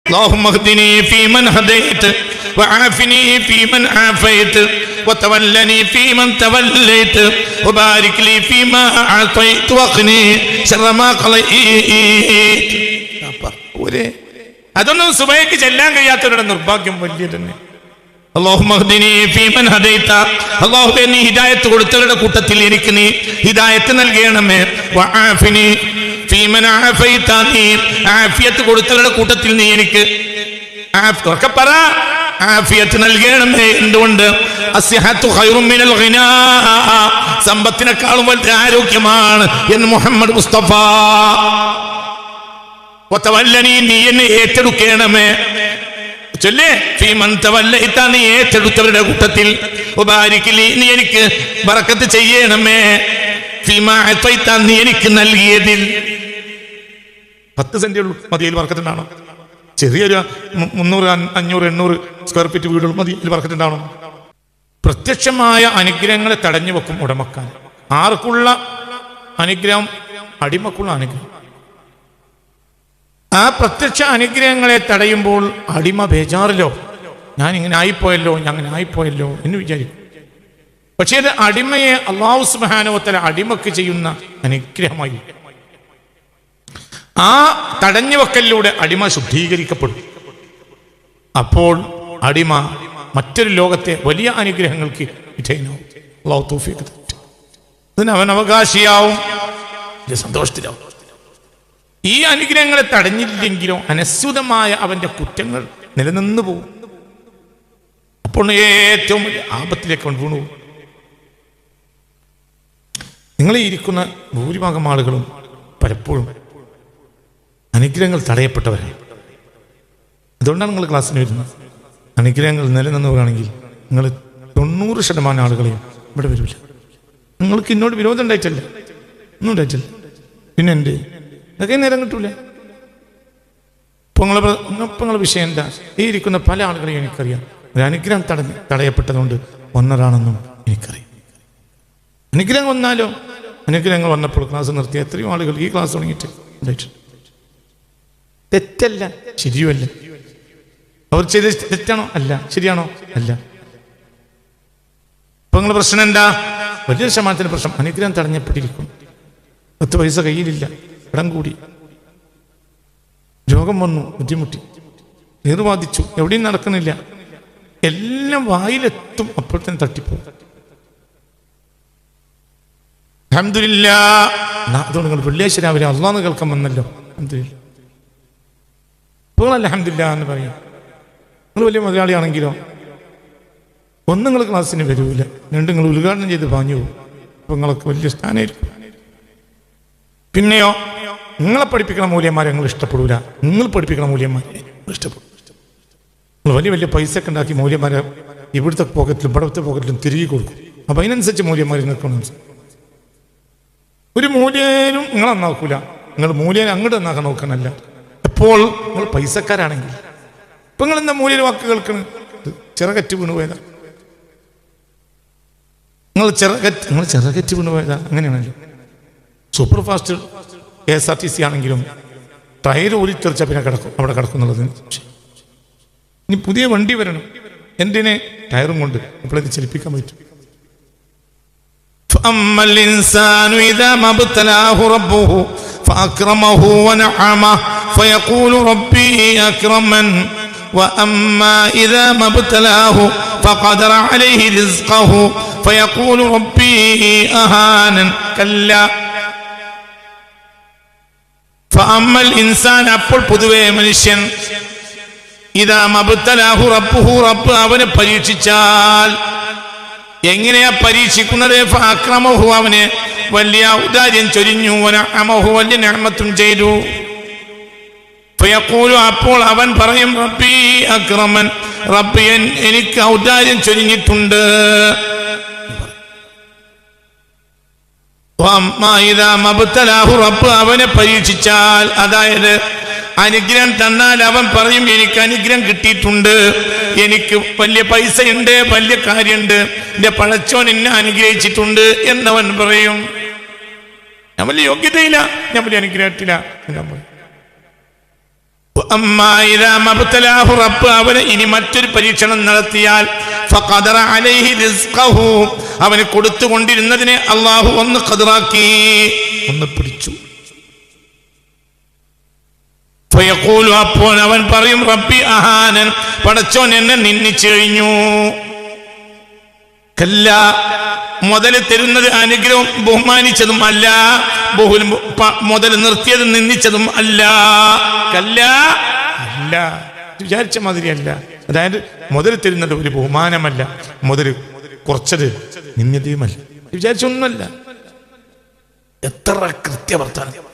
اللهم اهدني فيمن هديت وعافني فيمن عافيت وتولني فيمن توليت وبارك لي فيما أعطيت وقني شر ما قضيت. അതൊന്നും സുബഹിക്ക് ചെല്ലാൻ കഴിയാത്തവരുടെ നിർഭാഗ്യം വലിയ തന്നെ. അല്ലാഹുമ്മ ഹ്ദിനി ഫീമൻ ഹദൈത, അല്ലാഹുവേ നീ ഹിദായത്ത് കൊടുത്തവരുടെ കൂട്ടത്തിൽ എനിക്ക് നീ ഹിദായത്ത് നൽകണമേ. വആഫിനി ഫീമൻ ആഫൈത, നീ ആഫിയത്ത് കൊടുത്തവരുടെ കൂട്ടത്തിൽ നീ എനിക്ക് ആഫിയത്ത് നൽകണമേ. എന്തുകൊണ്ട്? അസ്സഹത്തു ഖൈറും മിനൽ ഗിനാ, സമ്പത്തിനേക്കാളും വലിയ ആരോഗ്യമാണ് എന്ന് മുഹമ്മദ് മുസ്തഫ. വതവല്ലനി, നീ എന്നെ ഏറ്റെടുക്കണമേ. ചൊല്ലേ, ഫീമൻ തവല്ലൈത, നീ ഏറ്റെടുത്തവരുടെ കൂട്ടത്തിൽ. വബാരിക് ലി, നീ എനിക്ക് ബറക്കത്ത് ചെയ്യണമേ. ഫീമാ അഅതൈത, നീ എനിക്ക് നൽകിയതിൽ. 10 സെന്റ് മതിയിൽ ബറക്കത്തുണ്ടാണോ? ചെറിയൊരു 300, 500, 800 സ്ക്വയർ ഫീറ്റ് വീടുകൾ മതി, ഇതിൽ ബറക്കത്തുണ്ടാണോ? പ്രത്യക്ഷമായ അനുഗ്രഹങ്ങളെ തടഞ്ഞു വെക്കും ഉടമക്കാൻ. ആർക്കുള്ള അനുഗ്രഹം? അടിമക്കുള്ള അനുഗ്രഹം. ആ പ്രത്യക്ഷ അനുഗ്രഹങ്ങളെ തടയുമ്പോൾ അടിമ ബേജാറിലോ, ഞാൻ ഇങ്ങനെ ആയിപ്പോയല്ലോ, ഞാൻ അങ്ങനെ ആയിപ്പോയല്ലോ എന്ന് വിചാരിക്കും. പക്ഷേ അത് അടിമയെ അല്ലാഹു സുബ്ഹാനഹു വ തആല അടിമക്ക് ചെയ്യുന്ന അനുഗ്രഹമായി. ആ തടഞ്ഞു വെക്കലിലൂടെ അടിമ ശുദ്ധീകരിക്കപ്പെടും. അപ്പോൾ അടിമ മറ്റൊരു ലോകത്തെ വലിയ അനുഗ്രഹങ്ങൾക്ക് വിധേയനാവും. അല്ലാഹു തൗഫീഖ് തരട്ടെ. അതിന് അവൻ അവകാശിയാവും, സന്തോഷത്തിലാവും. ഈ അനുഗ്രഹങ്ങളെ തടഞ്ഞില്ലെങ്കിലോ അനശ്വതമായ അവന്റെ കുറ്റങ്ങൾ നിലനിന്നു പോകും. അപ്പോൾ ഏറ്റവും വലിയ ആപത്തിലേക്ക് അവൻ വീണു. നിങ്ങളെ ഇരിക്കുന്ന ഭൂരിഭാഗം ആളുകളും പലപ്പോഴും അനുഗ്രഹങ്ങൾ തടയപ്പെട്ടവരാണ്. അതുകൊണ്ടാണ് നിങ്ങൾ ക്ലാസ്സിന് വരുന്നത്. അനുഗ്രഹങ്ങൾ നിലനിന്ന് പോകുകയാണെങ്കിൽ നിങ്ങൾ 90% ആളുകളെയും ഇവിടെ വരില്ല. നിങ്ങൾക്ക് ഇന്നോട് വിരോധം ഉണ്ടായിട്ടല്ല, ഒന്നും ഉണ്ടായിട്ടില്ല. പിന്നെ എൻ്റെ അതൊക്കെ നേരം കിട്ടൂല. ഇപ്പൊ നിങ്ങളെ വിഷയം എന്താ? ഈ ഇരിക്കുന്ന പല ആളുകളെയും എനിക്കറിയാം. ഒരു അനുഗ്രഹം തടയപ്പെട്ടതുകൊണ്ട് ഒന്നരാണെന്നും എനിക്കറിയാം. അനുഗ്രഹം വന്നാലോ, അനുഗ്രഹങ്ങൾ വന്നപ്പോൾ ക്ലാസ് നിർത്തിയ എത്രയോ ആളുകൾ ഈ ക്ലാസ് തുടങ്ങിയിട്ട് ഉണ്ടായിട്ടുണ്ട്. തെറ്റല്ല, ശരിയുമല്ല. അവർ ചെയ്ത് തെറ്റാണോ? അല്ല. ശരിയാണോ? അല്ല. ഇപ്പൊ നിങ്ങളുടെ പ്രശ്നം എന്താ? വലിയൊരു ശതമാനത്തിന്റെ പ്രശ്നം അനുഗ്രഹം തടഞ്ഞപ്പെട്ടിരിക്കും. 10 പൈസ കയ്യിലില്ല, കടം കൂടി, രോഗം വന്നു, ബുദ്ധിമുട്ടി, ഏറുവാദിച്ചു, എവിടെയും നടക്കുന്നില്ല, എല്ലാം വായിലെത്തും, അപ്പോൾ തന്നെ തട്ടിപ്പോകും. അൽഹംദുലില്ലാഹ്. അതുകൊണ്ട് നിങ്ങൾ വെള്ളിയാഴ്ച രാവിലെ അള്ളാഹ് കേൾക്കാൻ വന്നല്ലോ, അൽഹംദുലില്ലാഹ്. ഇപ്പോൾ അൽഹംദുലില്ലാഹ് എന്ന് പറയും. നിങ്ങൾ വലിയ മുതലാളിയാണെങ്കിലോ ഒന്ന് നിങ്ങൾ ക്ലാസ്സിന് വരൂല, 2 നിങ്ങൾ ഉദ്ഘാടനം ചെയ്ത് പാഞ്ഞു പോകും. അപ്പൊ നിങ്ങൾക്ക് വലിയ സ്ഥാനമായിരിക്കും. പിന്നെയോ നിങ്ങളെ പഠിപ്പിക്കണ മൂല്യന്മാരെ നിങ്ങൾ ഇഷ്ടപ്പെടൂല, നിങ്ങൾ പഠിപ്പിക്കണ മൂല്യന്മാരെ ഇഷ്ടപ്പെടും. നിങ്ങൾ വലിയ വലിയ പൈസ ഒക്കെ ഉണ്ടാക്കി മൂല്യന്മാരെ ഇവിടുത്തെ പോക്കറ്റിലും ഇവിടുത്തെ പോക്കറ്റിലും തിരികെ കൊടുക്കും. അപ്പൊ അതിനനുസരിച്ച് മൂല്യന്മാർ നിൽക്കണം. ഒരു മൂല്യനും നിങ്ങൾ നന്നാക്കൂല, നിങ്ങൾ മൂല്യനെ അങ്ങോട്ട് നന്നാക്കാൻ നോക്കണല്ല. എപ്പോൾ നിങ്ങൾ പൈസക്കാരാണെങ്കിൽ ഇപ്പൊ നിങ്ങൾ എന്താ മൂല്യ വാക്ക് കേൾക്കണ്? ചിറകറ്റ് വീണു പോയതാ, നിങ്ങൾ ചിറകറ്റ് വീണു പോയതാ. അങ്ങനെയാണല്ലോ. സൂപ്പർ ഫാസ്റ്റ് KSRTC ആണെങ്കിലും ടയർ ഊരിത്തെറിച്ച പിന്നെ അവിടെ കിടക്കുന്നുള്ളത്. ഇനി പുതിയ വണ്ടി വരണം, എന്തിനെ? ടയറും കൊണ്ട് അപ്പോഴേക്ക് ചലിപ്പിക്കാൻ പറ്റും. فأما الإنسان إذا ما ابتلاه ربه فأكرمه ونعمه فيقول ربي أكرمن وأما إذا ما ابتلاه فقدر عليه رزقه فيقول ربي أهانن كلا فأما الإنسان അപ്പോൾ പൊതുവെ മനുഷ്യൻ ഇദാ മബ്തലാഹു റബ്ബുഹു, റബ്ബ് അവനെ പരീക്ഷിച്ചാൽ. എങ്ങനെയാ പരീക്ഷിക്കുന്നത്? ഫഅക്രമഹു, അവന് വലിയ ഔദാര്യം ചൊരിഞ്ഞു, വനഅമഹു, വലിയ നിഅമത്തും ചെയ്തു. ഫയഖൂലു, അപ്പോൾ അവൻ പറയും റബ്ബി അക്രമൻ, റബ്ബ് എനിക്ക് ഔദാര്യം ചൊരിഞ്ഞിട്ടുണ്ട്. റബ്ബ് അവനെ പരീക്ഷിച്ചാൽ, അതായത് അനുഗ്രഹം തന്നാൽ അവൻ പറയും എനിക്ക് അനുഗ്രഹം കിട്ടിയിട്ടുണ്ട്, എനിക്ക് വലിയ പൈസയുണ്ട്, വലിയ കാര്യമുണ്ട്, എന്റെ പടച്ചോൻ എന്നെ അനുഗ്രഹിച്ചിട്ടുണ്ട് എന്നവൻ പറയും. ഞാൻ വലിയ യോഗ്യതയില്ല, ഞാൻ വലിയ അനുഗ്രഹത്തില്ല. അമ്മാ ഇദാ മബ്തലാഹു റബ്ബ് അവന് ഇനി മറ്റൊരു പരീക്ഷണം നടത്തിയാൽ ഫഖദറ അലൈഹി റിസ്ഖഹു അവന് കൊടുത്തുകൊണ്ടിരുന്നതിനെ അല്ലാഹു ഒന്ന് ഖദറാക്കി, ഒന്ന് പിടിച്ചു. ഫയഖൂലു അപ്പോൾ അവൻ പറയും റബ്ബി അഹാനൻ പടച്ചോൻ എന്നെ നിന്ദിച്ചു കഴിഞ്ഞു. കല്ല മുതൽ തരുന്നത് അനുഗ്രഹം ബഹുമാനിച്ചതും അല്ല, മുതൽ നിർത്തിയത് നിന്ദിച്ചതും അല്ല. കല്ല അല്ല, വിചാരിച്ച മാതിരിയല്ല. അതായത് മുതൽ തരുന്നത് ഒരു ബഹുമാനമല്ല, മുതൽ കുറച്ചത് നിന്ദതയുമല്ല, വിചാരിച്ചൊന്നുമല്ല. എത്ര കൃത്യവർത്താനം.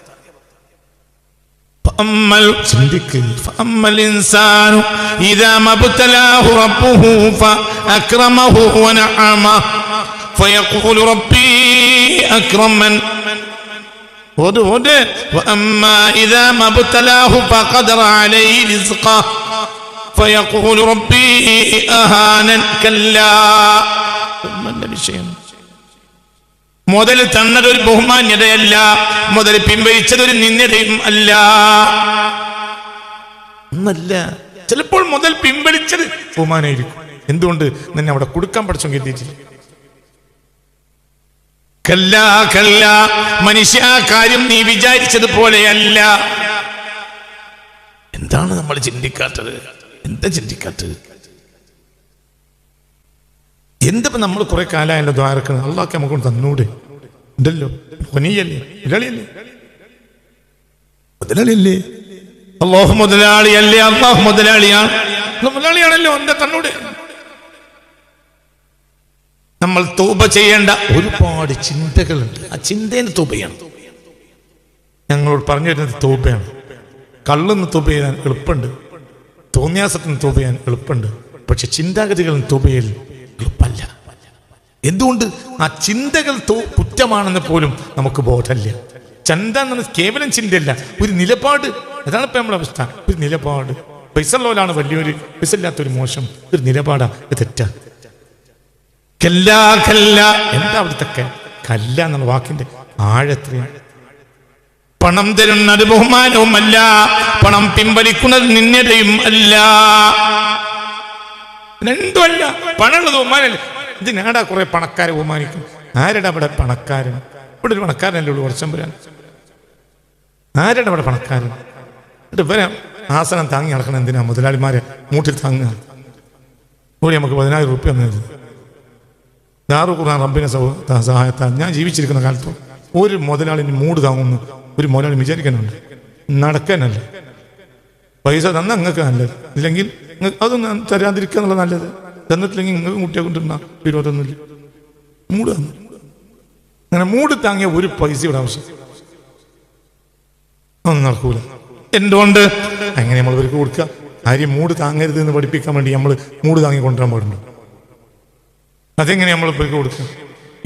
ചിന്തിക്ക്. ഫഅമ്മൽ ഇൻസാനു ഇദാ മബ്തലാഹു റബ്ബുഹു ഫഅക്രമഹു വനഅമഹു ഫയഖൂലു റബ്ബി അക്രമൻ. وأما إذا ما ابتلاه فقدر عليه رزقه فيقول ربي أهانن كلا. മുതൽ തന്നതൊരു ബഹുമാന്യതയല്ല, മുതൽ പിൻവലിച്ചതൊരു നിന്ദതയും അല്ല. ഒന്നല്ല, ചിലപ്പോൾ മുതൽ പിൻവലിച്ചത് ബഹുമാനായിരിക്കും. എന്തുകൊണ്ട് നിന്നെ അവിടെ കൊടുക്കാൻ പഠിച്ചോ കരുതിയിട്ടില്ല. കല്ല കല്ല, മനുഷ്യ കാര്യം നീ വിചാരിച്ചതുപോലെയല്ല. എന്താണ് നമ്മൾ ചിന്തിക്കാത്തത്? എന്താ ചിന്തിക്കാത്തത്? എന്തപ്പോ നമ്മൾ കുറെ കാലമായല്ലോ ദ്വാരക്കുന്നത്. അള്ളാഹ് നമുക്ക് തന്നൂടെ? ഉണ്ടല്ലോ, പൊനിയല്ലേ, മുതലാളിയല്ലേ, മുതലാളിയല്ലേ, അള്ളാഹു മുതലാളിയല്ലേ, അള്ളാഹു മുതലാളിയാണ്, മുതലാളിയാണല്ലോ, എന്താ തന്നൂടെ? നമ്മൾ തൗബ ചെയ്യേണ്ട ഒരുപാട് ചിന്തകളുണ്ട്. ആ ചിന്തേന് തൗബ ചെയ്യണം. ഞങ്ങളോട് പറഞ്ഞു വരുന്നത് തൗബയാണ്. കള്ളിന്ന് തൗബ ചെയ്യാൻ എളുപ്പമുണ്ട്, തോന്നിയാസത്തിന് തൗബ ചെയ്യാൻ എളുപ്പമുണ്ട്, പക്ഷെ ചിന്താഗതികളിൽ തൗബ ചെയ്യൽ എളുപ്പമല്ല. എന്തുകൊണ്ട്? ആ ചിന്തകൾ കുറ്റമാണെന്ന് പോലും നമുക്ക് ബോധമില്ല. ചന്ത എന്നത് കേവലം ചിന്തയല്ല, ഒരു നിലപാട്. അതാണ് ഇപ്പൊ നമ്മുടെ അവസ്ഥ. ഒരു നിലപാട്. പൈസ ഉള്ളവരാണ് വലിയൊരു, പൈസ ഇല്ലാത്തൊരു മോശം. ഒരു നിലപാടാ, തെറ്റാ. കല്ല കല്ല, എന്താ അവിടുത്തെ കല്ല എന്നുള്ള വാക്കിന്റെ ആഴത്രയാണ്. പണം തരുന്നത് ബഹുമാനവുമല്ല, പണം പിൻവലിക്കുന്നത് നിന്ദതയും അല്ല, രണ്ടുമല്ല. പണമുള്ളത് ബഹുമാനല്ല. ഇതിനാടാ കുറെ പണക്കാരെ ബഹുമാനിക്കും. ആരടാ അവിടെ പണക്കാരൻ? ഇവിടെ ഒരു പണക്കാരനല്ലേ ഉള്ളൂ, വർഷം വരാൻ. ആരടാ അവിടെ പണക്കാരൻ? എന്നിട്ട് വരാം ആസനം താങ്ങി നടക്കണം. എന്തിനാ മുതലാളിമാരെ മൂട്ടിൽ താങ്ങുക? കൂടി നമുക്ക് 10,000 രൂപ തന്നത്. ദാറു ഖുർആൻ റബ്ബിനെ സഹായത്താൽ ഞാൻ ജീവിച്ചിരിക്കുന്ന കാലത്ത് ഒരു മുതലാളിന് മൂട് താങ്ങുന്നു ഒരു മുതലാളി വിചാരിക്കാനുണ്ട്. നടക്കാനല്ല. പൈസ തന്ന നിങ്ങൾക്ക് നല്ലത്, ഇല്ലെങ്കിൽ അതൊന്നും തരാതിരിക്കുക എന്നുള്ള നല്ലത്. തന്നിട്ടില്ലെങ്കിൽ നിങ്ങൾക്ക് കുട്ടിയെ കൊണ്ടിരുന്ന വിരോധമൊന്നുമില്ല. മൂട് തന്നു. അങ്ങനെ മൂട് താങ്ങിയ ഒരു പൈസയുടെ ആവശ്യം ഒന്നും നടക്കൂല. എന്തുകൊണ്ട്? അങ്ങനെ നമ്മൾ ഇവർക്ക് കൊടുക്കുക. ആരെയും മൂട് താങ്ങരുത് എന്ന് പഠിപ്പിക്കാൻ വേണ്ടി നമ്മൾ മൂട് താങ്ങി കൊണ്ടുവരാൻ പാടുണ്ട്. അതെങ്ങനെ നമ്മൾ ഇവർക്ക് കൊടുക്കുക?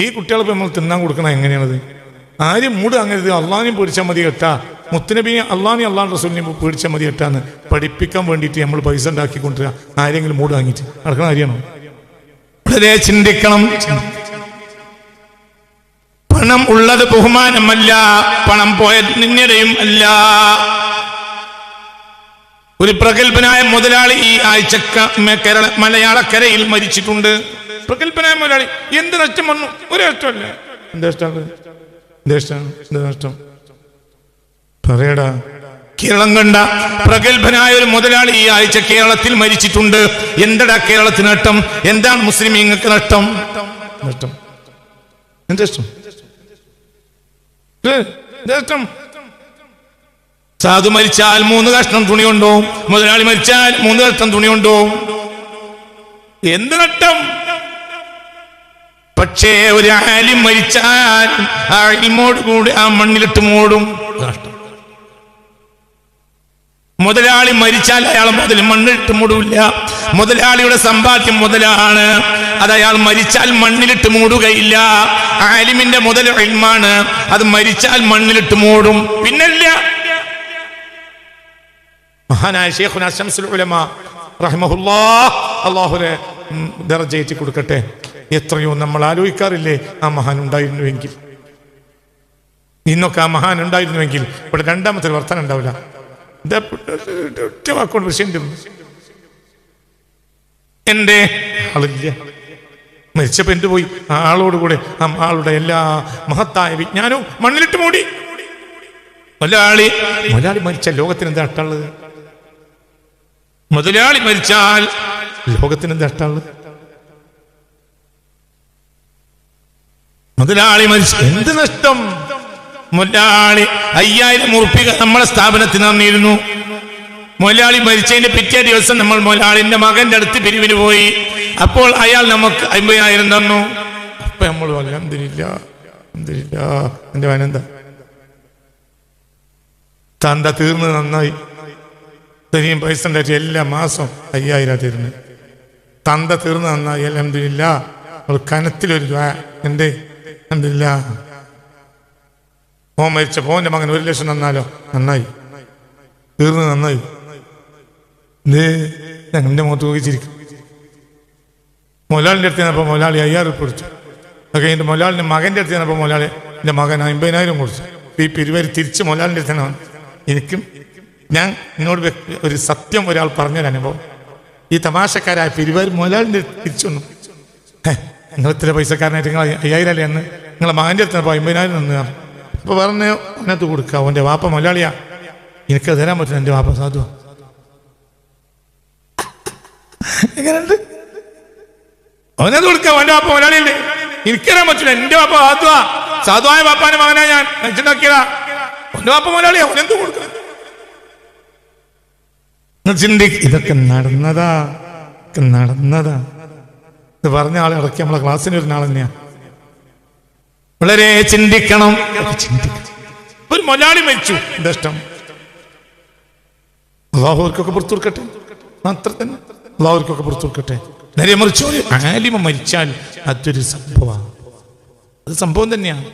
ഈ കുട്ടികൾക്ക് നമ്മൾ തിന്നാൻ കൊടുക്കണം. എങ്ങനെയാണത്? ആരും മൂട് താങ്ങരുത്, അള്ളാഹിനെയും പേടിച്ചാൽ മതി കേട്ടാ, മുത്തനബിയെ അള്ളാഹിനെയും അള്ളാഹ് റസൂലിനെയും പേടിച്ചാൽ മതി കേട്ടാന്ന് പഠിപ്പിക്കാൻ വേണ്ടിയിട്ട് നമ്മൾ പൈസ ഉണ്ടാക്കി കൊണ്ടുവരിക. ആരെങ്കിലും മൂട് താങ്ങിയിട്ട് നടക്കണ കാര്യമാണോ? വളരെ ചിന്തിക്കണം. പണം ഉള്ളത് ബഹുമാനമല്ല, പണം പോയത് നിന്ദയും അല്ല. ഒരു പ്രഗത്ഭനായ മുതലാളി ഈ ആഴ്ച മലയാളക്കരയിൽ മരിച്ചിട്ടുണ്ട്. പ്രഗത്ഭനായ മുതലാളി. എന്ത് നഷ്ടം വന്നു? ഒരു നഷ്ടമല്ല. എന്താ നഷ്ടം പറയടാ. കേരളം കണ്ട പ്രഗത്ഭനായ ഒരു മുതലാളി ഈ ആഴ്ച കേരളത്തിൽ മരിച്ചിട്ടുണ്ട്. എന്തടാ കേരളത്തിന് നഷ്ടം? എന്താണ് മുസ്ലിമീങ്ങൾക്ക് നഷ്ടം? നഷ്ടം എന്താ നഷ്ടം? സാധു മരിച്ചാൽ 3 കഷ്ണം തുണി കൊണ്ടോ, മുതലാളി മരിച്ചാൽ 3 കഷ്ണം തുണി കൊണ്ടോ. എന്ത് നഷ്ടം? പക്ഷേ ഒരു ആലിം മരിച്ചാൽ ആ ഇൽമോട് കൂടി ആ മണ്ണിലിട്ട് മൂടും. നഷ്ടം. മുതലാളി മരിച്ചാൽ അയാൾ മുതൽ മണ്ണിലിട്ട് മൂടില്ല. മുതലാളിയുടെ സമ്പാദ്യം മുതലാണ്, അത് അയാൾ മരിച്ചാൽ മണ്ണിലിട്ട് മൂടുകയില്ല. ആലിമിന്റെ മുതൽ ഇൽമാണ്, അത് മരിച്ചാൽ മണ്ണിലിട്ട് മൂടും. പിന്നല്ല. മഹാനായ ശൈഖുനാ ശംസുൽ ഉലമ റഹിമഹുല്ലാഹ്, അല്ലാഹുവേ ദർജയേറ്റി കൊടുക്കട്ടെ. എത്രയോ നമ്മൾ ആലോചിക്കാറില്ലേ, ആ മഹാൻ ഉണ്ടായിരുന്നുവെങ്കിൽ, ഇന്നൊക്കെ ആ മഹാൻ ഉണ്ടായിരുന്നുവെങ്കിൽ ഇവിടെ 2ാമത്തെ വർത്തനം ഉണ്ടാവില്ല. ഒറ്റ വാക്കുകൊണ്ട് വിഷയം തീർന്നു. എൻ്റെ ആളില്ല, മരിച്ചപ്പോൾ എന്ത് പോയി? ആളോടുകൂടെ ആളുടെ എല്ലാ മഹത്തായ വിജ്ഞാനവും മണ്ണിലിട്ട് മൂടി. മുതലാളി മരിച്ച ലോകത്തിന് എന്താ അട്ടുള്ളത്? മുതലാളി മരിച്ചാൽ ലോകത്തിന് എന്താ അട്ടുള്ളത്? മുതലാളി മരിച്ച എന്ത് നഷ്ടം? മുതലാളി 5000 ഉറുപ്പിക നമ്മളെ സ്ഥാപനത്തിന് തന്നിരുന്നു. മുതലാളി മരിച്ചതിന്റെ പിറ്റേ ദിവസം നമ്മൾ മുതലാളിന്റെ മകന്റെ അടുത്ത് പിരിവിന് പോയി. അപ്പോൾ അയാൾ നമുക്ക് 50,000 തന്നു. അപ്പൊ നമ്മൾ അൽഹംദുലില്ലാ എന്റെ വനെന്താ തന്ത തീർന്ന് നന്നായി. തനിയും പൈസ ഉണ്ടായിട്ട് എല്ലാ മാസം 5000 തീർന്ന് തന്ത തീർന്ന് നന്നായി. അൽഹംദുലില്ലാ. കനത്തിലൊരു എന്തേ അൽഹംദുലില്ലാ. മോൻ മരിച്ച പോന്റെ മകൻ 1,00,000 തന്നാലോ? നന്നായി, തീർന്ന് നന്നായി. ഞങ്ങളുടെ മുഖത്ത് നോക്കിച്ചിരിക്കും. മൊലാളിൻ്റെ അടുത്ത് ചെന്നപ്പോൾ മൊലാളി 5000 കൊടുത്തു. അത് കഴിഞ്ഞിട്ട് മൊലാളിൻ്റെ മകൻ്റെ അടുത്ത് ചെന്നപ്പോൾ മൊലാളി എൻ്റെ മകൻ 50,000 കൊടുത്തു. ഈ പിരിവര് തിരിച്ച് മൊലാളിൻ്റെ അടുത്ത് തന്നെ. എനിക്കും ഞാൻ എന്നോട് ഒരു സത്യം ഒരാൾ പറഞ്ഞൊരു അനുഭവം. ഈ തമാശക്കാരായ പിരിവര് മൊലാളിൻ്റെ തിരിച്ചു വന്നു. നിങ്ങൾ ഇത്ര പൈസക്കാരനായിട്ട് നിങ്ങൾ 5000 അല്ലേ എന്ന് നിങ്ങളെ മകൻ്റെ അടുത്ത് ചെന്നപ്പോൾ 50,000 നിന്ന്. അപ്പോൾ പറഞ്ഞ് അതിനകത്ത് കൊടുക്കുക. അവൻ്റെ വാപ്പ മൊലാളിയാ, എനിക്ക് തരാൻ പറ്റില്ല, എൻ്റെ വാപ്പ സാധുവാ. എങ്ങനെയുണ്ട്? അവനത് കൊടുക്കുക. അവൻ്റെ വാപ്പ മൊലാളിയല്ലേ, എനിക്ക് തരാൻ പറ്റില്ല, എൻ്റെ വാപ്പ സാധുവാ. സാധുവായ വാപ്പാന്റെ മകനാ ഞാൻ വെച്ചിട്ടുണ്ടാക്കിയതാ. അവൻ്റെ വാപ്പ മൊലാളിയാ, അവനെന്ത് കൊടുക്കുക? ഇതൊക്കെ നടന്നതാ. ഇത് പറഞ്ഞ ആളെ ഇറക്കി നമ്മളെ ക്ലാസ്സിന് വരുന്ന ആൾ തന്നെയാ. വളരെ ചിന്തിക്കണം. ഒരു മൊലാളി മരിച്ചു, എന്താ ഇഷ്ടം? അള്ളാഹുവർക്കൊക്കെ പുറത്തു കൊടുക്കട്ടെ, അത്ര തന്നെ. അള്ളാഹുവർക്കൊക്കെ പുറത്തു കൊടുക്കട്ടെ. നേരെ മറിച്ച് ഒരു ആലിമ മരിച്ചാൽ അതൊരു സംഭവമാണ്. അത് സംഭവം തന്നെയാണ്.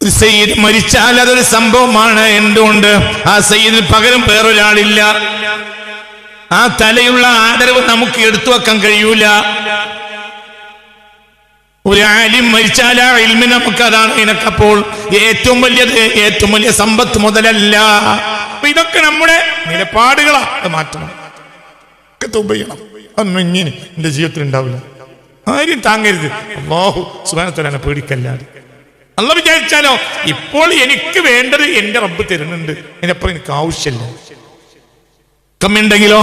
ഒരു സയ്യിദ് മരിച്ചാൽ അതൊരു സംഭവമാണ്. എന്തുകൊണ്ട്? ആ സയ്യിദിന് പകരം വേറൊരാളില്ല. ആ തലയുള്ള ആദരവ് നമുക്ക് എടുത്തു വെക്കാൻ കഴിയൂല. ഒരു ആലിം മരിച്ചാൽ ആ ഇൽമിന് നമുക്ക് അതാണ്. ഇതിനൊക്കപ്പോൾ ഏറ്റവും വലിയ സമ്പത്ത് മുതലല്ല. അപ്പൊ ഇതൊക്കെ നമ്മുടെ നിലപാടുകളാ. അത് മാറ്റണം, ഒക്കെ തൗബ ചെയ്യണം. അതൊന്നും ഇങ്ങനെ എന്റെ ജീവിതത്തിൽ ഉണ്ടാവില്ല. ആരും താങ്ങരുത്. അല്ലാഹു സുബ്ഹാനഹു വ തആല പേടിക്കല്ലാതെ. അല്ലാഹു വിചാരിച്ചാലോ ഇപ്പോൾ എനിക്ക് വേണ്ടത് എന്റെ റബ്ബ് തരുന്നുണ്ട്, അതിനപ്പുറം എനിക്ക് ആവശ്യമില്ല. കമ്മിണ്ടെങ്കിലോ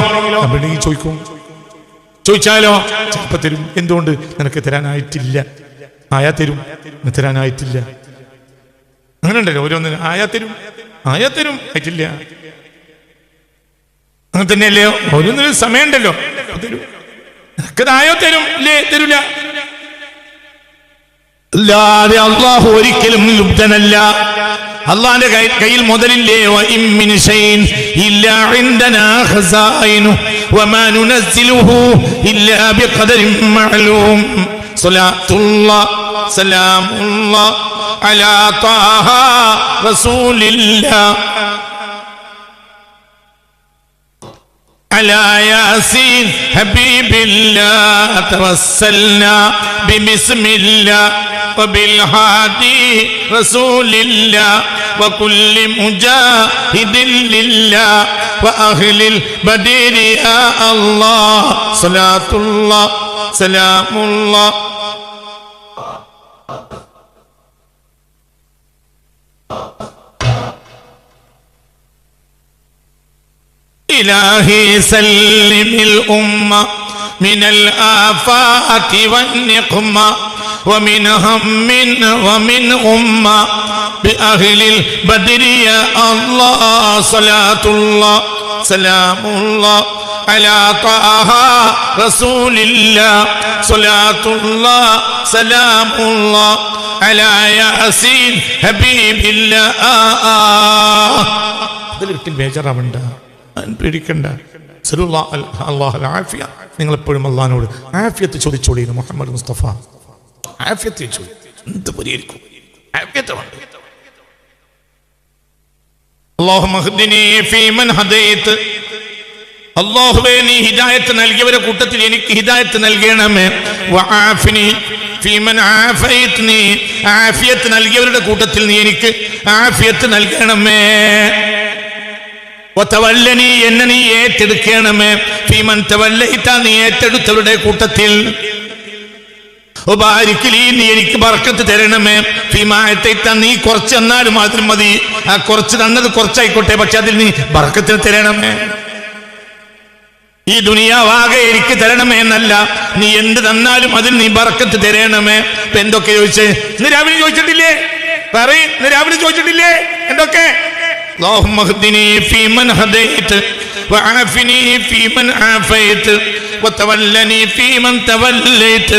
ചോദിച്ചാലോ ചിലപ്പോ തരും. എന്തുകൊണ്ട്? നിനക്ക് തരാനായിട്ടില്ല. ആയാ തരും, തരാനായിട്ടില്ല. അങ്ങനെ ഉണ്ടല്ലോ ഓരോന്നിനും. ആയാ തരും ആയിട്ടില്ല. അങ്ങനെ തന്നെയല്ലേ ഓരോന്നിനും സമയമുണ്ടല്ലോ. തരും, നിനക്കതായോ തരും, ഇല്ലേ തരൂല. അല്ലാതെ അല്ലാഹു ഒരിക്കലും ലുബ്ധനല്ല. അള്ളാന്റെ കയ്യിൽ മുതലില്ലേ. വഇമ്മിൻ ഷൈഇൻ ഇല്ലാ ഇൻദനാ ഖസായിനു വമാ നുനസ്സിലുഹു ഇല്ലാ ബിഖദരിൻ മഅലൂം. സ്വലാത്തുല്ലാഹ് സലാമുല്ലാഹ് അലാ ത്വാഹ റസൂലില്ലാഹ് على ياسين حبيب الله توسلنا ببسم الله وبالهادي رسول الله وكل مجاهد لله وأهل البدر يا الله صلاة الله سلام الله. إلهي سلم الأمة من الآفات والنقمة ومن هم ومن أمة بأهل البدر يا الله صلاة الله سلام الله على طه رسول الله صلاة الله سلام الله على ياسين حبيب الله. പേടിക്കണ്ട. നിങ്ങളെപ്പോഴും അള്ളാഹിനോട് ആഫിയത്ത് ചോദിച്ചോളി. മുഹമ്മദ് മുസ്തഫ ആഫിയത്ത് ചോദിച്ചു, എന്ത് പരിഹരിക്കും? ആഫിയത്ത് വേണ്ട. അല്ലാഹുവേ നീ ഹിദായത്ത് നൽകിയവരെ കൂട്ടത്തിൽ എനിക്ക് ഹിദായത്ത് നൽകണമേ. വആഫിനി ഫീമൻ ആഫൈത്നി, ആഫിയത്ത് നൽകിയവരുടെ കൂട്ടത്തിൽ നീ എനിക്ക് ആഫിയത്ത് നൽകണമേ. വതവല്ലനി എന്നെ നീ ഏറ്റെടുക്കണമേ ഫീമൻ തവല്ലൈത നീ ഏറ്റെടുത്തവരുടെ കൂട്ടത്തിൽ വബാരിക് ലീ നീ എനിക്ക് ബർക്കത്ത് തരണമേ ഫീമാ അതൈത നീ കുറച്ച് തന്നാലും അതിൽ മതി ആ കുറച്ച് തന്നത് കുറച്ചായിക്കോട്ടെ പക്ഷെ അതിൽ നീ ബർക്കത്ത് തരണമേ ഈ ദുനിയാവാകെ എനിക്ക് തരണമേ എന്നല്ല നീ എന്ത് തന്നാലും അതിൽ നീ ബർക്കത്ത് തരണമേ ഇപ്പൊ എന്തൊക്കെ ചോദിച്ചേ ഇന്ന് രാവിലെ ചോദിച്ചിട്ടില്ലേ പറയും ഇന്ന് രാവിലെ ചോദിച്ചിട്ടില്ലേ എന്തൊക്കെ اللهم اهدني فيمن هديت وعافني فيمن عافيت وتولني فيمن توليت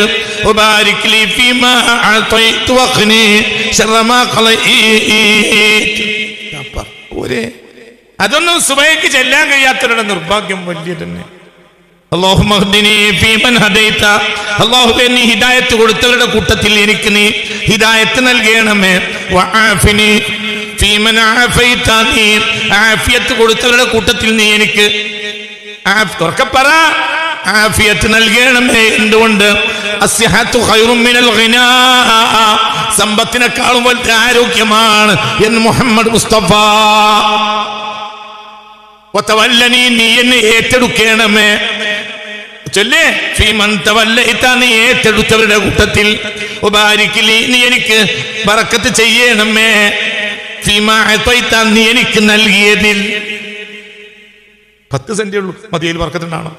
وبارك لي فيما أعطيت وقني شر ما قضيت അതൊന്നും സുബഹിക്ക് ചെല്ലാൻ കഴിയാത്തവരുടെ നിർഭാഗ്യം വലിയ തന്നെ اللهم اهدني فيمن هديت അല്ലാഹുവേ നീ ഹിദായത്ത് കൊടുത്തവരുടെ കൂട്ടത്തിൽ എനിക്ക് നീ ഹിദായത്ത് നൽകണമേ വഅഫിനി ഫീമൻ ആഫൈത നീ ആഫിയത്ത് കൊടുത്തവരുടെ കൂട്ടത്തിൽ നീ എനിക്ക് പറ ആഫിയത്ത് നൽകണമേ എന്തുകൊണ്ട് അസ്സഹത്തു ഖൈറും മിനൽ ഗിനാ സമ്പത്തിനേക്കാളും വലിയ ആരോഗ്യമാണ് എന്ന് മുഹമ്മദ് മുസ്തഫ വതവല്ലനി നീ എന്നെ ഏറ്റെടുക്കണമേ ചൊല്ലേ ഫീമൻ തവല്ലൈത നീ ഏറ്റെടുത്തവരുടെ കൂട്ടത്തിൽ വബാരിക് ലീ നീ എനിക്ക് ബറക്കത്ത് ചെയ്യണമേ ഫീമാ അതൈത നീ എനിക്ക് നൽകിയതിൽ 10 സെന്റേ ഉള്ളൂ മതിയിൽ ബർക്കത്തുണ്ടാവണം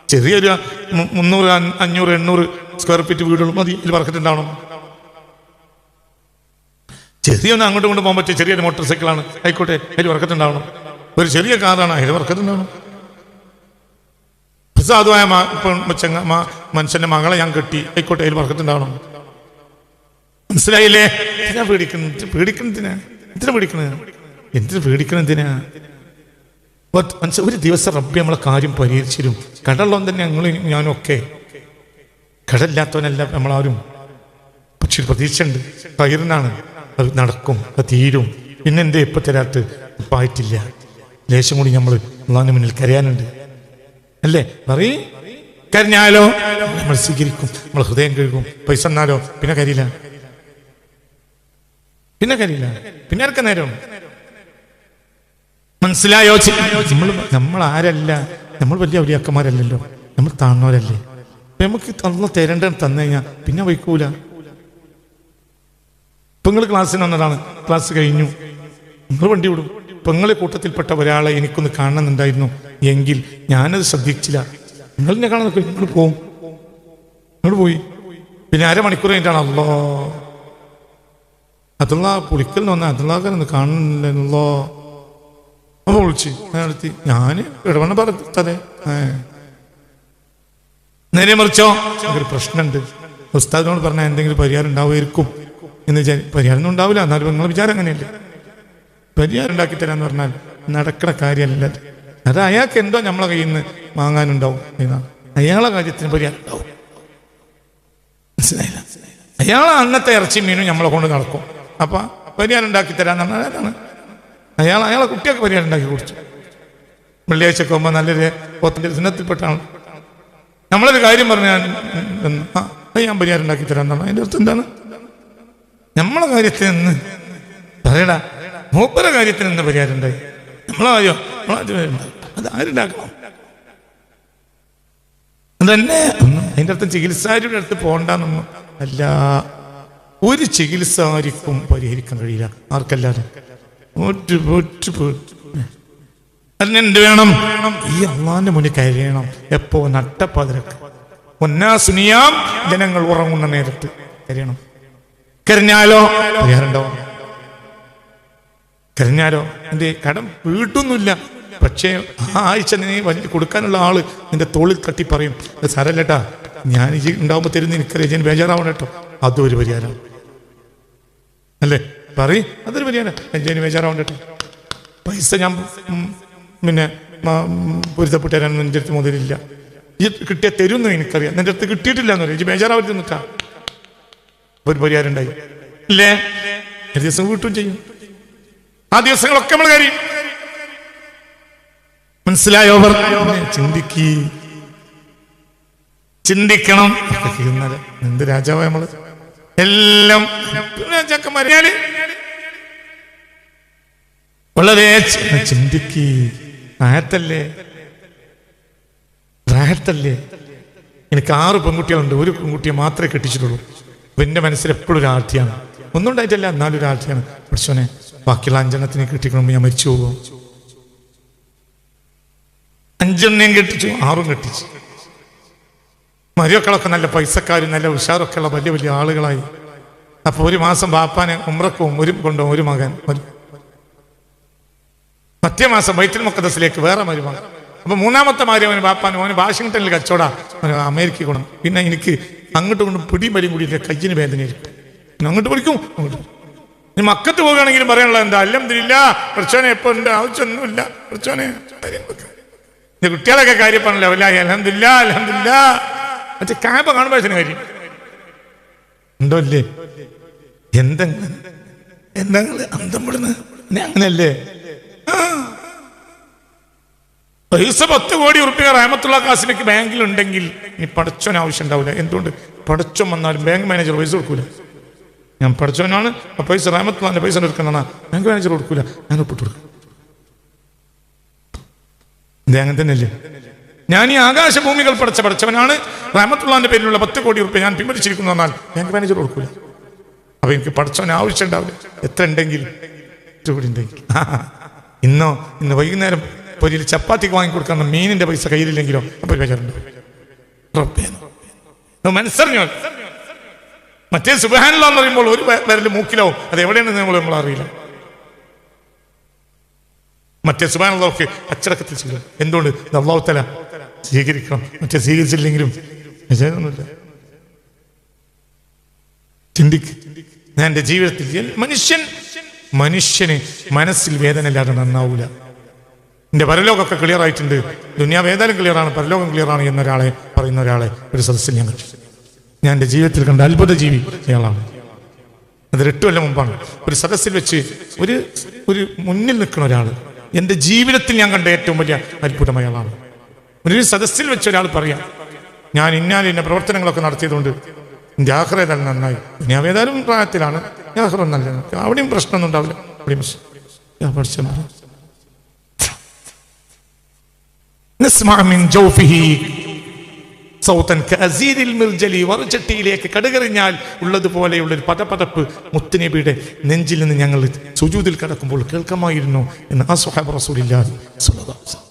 ചെറിയൊരു 300 500 800 സ്ക്വയർ ഫീറ്റ് വീടുള്ളൂ മതിയിൽ ബർക്കത്തുണ്ടാവണം ചെറിയൊന്ന് അങ്ങോട്ടും കൊണ്ട് പോകാൻ പറ്റിയ ചെറിയൊരു മോട്ടോർ സൈക്കിളാണ് ആയിക്കോട്ടെ അതിൽ ബർക്കത്തുണ്ടാവണം ഒരു ചെറിയ കാറാണ് അതിൽ ബർക്കത്തുണ്ടാവണം സാധുവായ മനുഷ്യന്റെ മകളെ ഞാൻ കെട്ടി ആയിക്കോട്ടെ അതിൽ ബർക്കത്തുണ്ടാവണം മനസ്സിലായില്ലേ എന്തിനാ പേടിക്കുന്നതിനാ ഒരു ദിവസം റബ്ബി നമ്മളെ കാര്യം പരിഹരിച്ചിരും കടമുള്ളവൻ തന്നെ ഞങ്ങളും ഞാനൊക്കെ കടമില്ലാത്തവനല്ല നമ്മളാരും പക്ഷെ പ്രതീക്ഷ ഉണ്ട് കയറിനാണ് അത് നടക്കും അത് തീരും പിന്നെന്തേ ഇപ്പൊ തരാട്ട് ഇപ്പം ആയിട്ടില്ല ലേശം കൂടി നമ്മൾ അള്ളാഹിന്റെ മുന്നിൽ കരയാനുണ്ട് അല്ലേ പറയ് കരഞ്ഞാലോ നമ്മൾ സ്വീകരിക്കും നമ്മൾ ഹൃദയം കഴുകും പൈസ എന്നാലോ പിന്നെ കരിയില്ല പിന്നെ ആർക്ക നേരം മനസ്സിലായോ നമ്മൾ ആരല്ല നമ്മൾ വലിയ ഔലിയാക്കന്മാരല്ലല്ലോ നമ്മൾ താഴ്ന്നവരല്ലേ നമുക്ക് തന്നു തരേണ്ട തന്നു കഴിഞ്ഞാൽ പിന്നെ വയ്ക്കൂല പെങ്ങള് ക്ലാസ്സിന് വന്നതാണ് ക്ലാസ് കഴിഞ്ഞു നിങ്ങൾ വണ്ടി വിടും പെങ്ങളെ കൂട്ടത്തിൽപ്പെട്ട ഒരാളെ എനിക്കൊന്ന് കാണണമെന്നുണ്ടായിരുന്നു എങ്കിൽ ഞാനത് ശ്രദ്ധിച്ചില്ല നിങ്ങൾ എന്നെ കാണാൻ നിങ്ങൾ പോവും നിങ്ങൾ പോയി പിന്നെ അരമണിക്കൂർ കഴിഞ്ഞിട്ടാണ് അല്ലോ അതുള്ള പുളിക്കൽ വന്ന അതുള്ളാക്കാരൊന്ന് കാണുന്നില്ലല്ലോ അപ്പൊ വിളിച്ച് അയാളെത്തി ഞാൻ ഇടവണ്ണ പറഞ്ഞേ നേരെ മറിച്ചോ ഒരു പ്രശ്നമുണ്ട് ഉസ്താദിനോട് പറഞ്ഞാൽ എന്തെങ്കിലും പരിഹാരം ഉണ്ടാവുമായിരിക്കും എന്ന് വിചാരിക്കും പരിഹാരം ഒന്നും ഉണ്ടാവില്ല എന്നാലും നിങ്ങൾ വിചാരം അങ്ങനെയല്ലേ പരിഹാരം ഉണ്ടാക്കി തരാന്ന് പറഞ്ഞാൽ നടക്കണ കാര്യമല്ല അത് അയാൾക്ക് എന്തോ നമ്മളെ കയ്യിൽ നിന്ന് വാങ്ങാനുണ്ടാവും എന്നാണ് അയാളെ കാര്യത്തിന് പരിഹാരം ഉണ്ടാവും മനസ്സിലായില്ല അയാളെ അന്നത്തെ ഇറച്ചി മീനും നമ്മളെ കൊണ്ട് നടക്കും അപ്പൊ പരിഹാരം ഉണ്ടാക്കി തരാന്ന് പറഞ്ഞാൽ അതാണ് അയാളെ കുട്ടിയൊക്കെ പരിഹാരം ഉണ്ടാക്കി കുടിച്ചു വെള്ളിയാഴ്ച പോകുമ്പോൾ നല്ലൊരു പോത്തിന്റെ ദിനത്തിൽപ്പെട്ടാണ് നമ്മളൊരു കാര്യം പറഞ്ഞാൽ ഞാൻ പരിഹാരം ഉണ്ടാക്കി തരാന്നാണ് അതിന്റെ അർത്ഥം എന്താണ് നമ്മളെ കാര്യത്തിൽ നിന്ന് പറയടാ മൂപ്പര കാര്യത്തിന് എന്താ പരിഹാരം ഉണ്ടായി നമ്മളായോ അത് ആരുണ്ടാക്കണം അതന്നെ അതിന്റെ അർത്ഥം ചികിത്സാരുടെ അടുത്ത് പോകണ്ടെന്നൊന്നും അല്ല ഒരു ചികിത്സ ആർക്കും പരിഹരിക്കാൻ കഴിയില്ല ആർക്കല്ലാതെ അതിനെന്ത് വേണം ഈ അള്ളാന്റെ മുന്നിൽ കരയണം എപ്പോ നട്ടപ്പതിരക്ക് ഒന്നാസുനിയാം ജനങ്ങൾ ഉറങ്ങുന്ന നേരത്ത് കരയണം കരഞ്ഞാലോ പരിഹാരം ഉണ്ടാവും കരഞ്ഞാലോ എന്റെ കടം വീട്ടൊന്നുമില്ല പക്ഷേ ആ ആഴ്ച നീ വലിയ കൊടുക്കാനുള്ള ആള് നിന്റെ തോളിൽ തട്ടി പറയും സാരല്ലേട്ടാ ഞാൻ ഈ ഉണ്ടാവുമ്പോ തരുന്ന എനിക്കറിയാം ഞാൻ ബേജാറാവണം കേട്ടോ അതും ഒരു പരിഹാരം അല്ലേ പറയും അതൊരു പരിഹാരം ഞാൻ ബേജാറാവണം കേട്ടോ പൈസ ഞാൻ പിന്നെ പൊരുത്തപ്പെട്ട് തരാൻ നിന്റെ അടുത്ത് മുതലില്ല ഈ കിട്ടിയ തരുമെന്ന് എനിക്കറിയാം നിന്റെ അടുത്ത് കിട്ടിയിട്ടില്ല എന്ന് പറയും ബേജാറാവരുത് നിൽക്കാ ഒരു പരിഹാരം ഉണ്ടായി ഇല്ലേ ഒരു ദിവസം വീട്ടും ചെയ്യും ആ ദിവസങ്ങളൊക്കെ നമ്മൾ കാര്യം മനസ്സിലായോ ചിന്തിക്കണം എന്ത് രാജാവായ നമ്മള് എല്ലാം രാജാക്കന്മാര് വളരെ ചിന്തിക്ക് റാഹത്തല്ലേ. എനിക്ക് 6 പെൺകുട്ടികളുണ്ട്, ഒരു പെൺകുട്ടിയെ മാത്രമേ കെട്ടിച്ചിട്ടുള്ളൂ. അപ്പം എൻ്റെ മനസ്സിൽ എപ്പോഴും ഒരു ആർത്തിയാണ്. ഒന്നും ഉണ്ടായിട്ടല്ല, എന്നാലും ഒരു ആർത്തിയാണ്. പഠിച്ചോനെ ബാക്കിയുള്ള 5 എണ്ണത്തിനെ കെട്ടിക്കണമെങ്കിൽ ഞാൻ മരിച്ചു പോകും. 5 എണ്ണയും കെട്ടിച്ചു, 6 കെട്ടിച്ചു. മരിമക്കളൊക്കെ നല്ല പൈസക്കാരും നല്ല ഉഷാറൊക്കെ ഉള്ള വലിയ വലിയ ആളുകളായി. അപ്പോൾ ഒരു മാസം ബാപ്പാനെ ഉംറക്കും കൊണ്ടുപോകും ഒരു മകൻ, മറ്റേ മാസം ബൈത്തുൽ മുഖദ്ദസിലേക്ക് വേറെ മരുമകൻ. അപ്പൊ 3ാമത്തെ മാര്യമന് ബാപ്പാൻ ഓന് വാഷിങ്ടണിൽ കച്ചവട, അമേരിക്കയിൽ കൊണ്ടു. പിന്നെ എനിക്ക് അങ്ങോട്ട് കൊണ്ട് പിടിയും വലിയും കൂടി കയ്യിന് വേദനയിരിക്കും. അങ്ങോട്ട് പിടിക്കും, അങ്ങോട്ട്. ഇനി മക്കത്ത് പോകുകയാണെങ്കിലും പറയാനുള്ള എന്താ, അൽഹംദുലില്ലാ പ്രച്ചോനെ എപ്പോ ഉണ്ട്, ആവശ്യമൊന്നുമില്ല പ്രച്ചോനെ. കുട്ടികളൊക്കെ കാര്യപ്പാണല്ലോ, അൽഹംദുലില്ലാ അൽഹംദുലില്ലാ. മറ്റേ കാബ കാണുമ്പോൾ കാര്യം ഉണ്ടോ ഇല്ലേ? എന്താ അന്തം വിടുന്നത്? അങ്ങനല്ലേ? പൈസ 10 കോടി ഉറുപ്പിക റഹ്മത്തുള്ളാഹി ഖാസിമിക്ക് ബാങ്കിലുണ്ടെങ്കിൽ ഇനി പടച്ചോൻ ആവശ്യം ഉണ്ടാവില്ല. എന്തുകൊണ്ട്? പടച്ചോൻ വന്നാലും ബാങ്ക് മാനേജർ പൈസ കൊടുക്കൂല. ഞാൻ പടച്ചോനാണ്, ആ പൈസ റഹ്മത്തുള്ളാഹിന്റെ പൈസ എടുക്കുന്നതാണ്, ബാങ്ക് മാനേജർ കൊടുക്കൂല, ഞാൻ ഒപ്പിട്ട് കൊടുക്കും. ഇത് അങ്ങനെ തന്നെയല്ലേ? ഞാൻ ഈ ആകാശഭൂമികൾ പഠിച്ചവനാണ്, റഹ്മത്തുള്ളാഹിന്റെ പേരിലുള്ള 10 കോടി ഉറുപ്പിക ഞാൻ പിൻവലിച്ചിരിക്കുന്നു പറഞ്ഞാൽ ബാങ്ക് മാനേജർ കൊടുക്കൂല. അപ്പൊ എനിക്ക് പടച്ചോൻ ആവശ്യം ഉണ്ടാവില്ല. എത്ര ഉണ്ടെങ്കിൽ, 8 കോടി ഉണ്ടെങ്കിൽ. ഇന്ന് വൈകുന്നേരം പൊരിയിൽ ചപ്പാത്തിക്ക് വാങ്ങിക്കൊടുക്കാൻ മീനിന്റെ പൈസ കയ്യിലില്ലെങ്കിലോ അപ്പോൾ വിചാരുണ്ട് മനസ്സറിഞ്ഞോ. മറ്റേ സുബ്ഹാനല്ലാഹ് എന്ന് പറയുമ്പോൾ ഒരു വിരൽ മൂക്കിലാവും, അത് എവിടെയാണെന്ന് നമ്മൾ അറിയില്ല. മറ്റേ സുബ്ഹാനല്ലാഹ് അച്ചടക്കത്തിൽ ചെയ്യും. എന്തുകൊണ്ട്? അല്ലാഹു തആല സ്വീകരിക്കണം. മറ്റേ സ്വീകരിച്ചില്ലെങ്കിലും വിചാരമൊന്നുമില്ല. ചിന്തിക്ക്. ഞാൻ എൻ്റെ ജീവിതത്തിൽ മനുഷ്യന് മനസ്സിൽ വേദന ഇല്ലാതെ നന്നാവൂല. എൻ്റെ പരലോകമൊക്കെ ക്ലിയർ ആയിട്ടുണ്ട്, ദുനിയാവ് ഏതായാലും ക്ലിയറാണ്, പരലോകം ക്ലിയറാണ് എന്നൊരാളെ പറയുന്ന ഒരാളെ ഒരു സദസ്സിൽ ഞാൻ കണ്ടു. ഞാൻ എൻ്റെ ജീവിതത്തിൽ കണ്ട അത്ഭുത ജീവി അയാളാണ്. അത് 8 കൊല്ലം മുമ്പാണ്. ഒരു സദസ്സിൽ വെച്ച് ഒരു മുന്നിൽ നിൽക്കുന്ന ഒരാൾ, എൻ്റെ ജീവിതത്തിൽ ഞാൻ കണ്ട ഏറ്റവും വലിയ അത്ഭുതം അയാളാണ്. ഒരു സദസ്സിൽ വെച്ച് ഒരാൾ പറയാം, ഞാൻ ഇന്ന പ്രവർത്തനങ്ങളൊക്കെ നടത്തിയതുകൊണ്ട് എൻ്റെ ആഖിറത്ത് ഏതായാലും നന്നായി, ദുനിയാവ് ഏതായാലും പ്രായത്തിലാണ്, ആഖിറത്ത് നല്ല, അവിടെയും പ്രശ്നമൊന്നും ഉണ്ടാവില്ല. അവിടെയും വറുചട്ടിയിലേക്ക് കടുകറിഞ്ഞാൽ ഉള്ളതുപോലെയുള്ള ഒരു പതപതപ്പ് മുത്തുനബിയുടെ നെഞ്ചിൽ നിന്ന് ഞങ്ങൾ സുജൂദിൽ കിടക്കുമ്പോൾ കേൾക്കാമായിരുന്നു എന്ന് ആ സ്വഹാബ റസൂലുള്ളാഹി സ്വല്ലല്ലാഹു അലൈഹി വസല്ലം.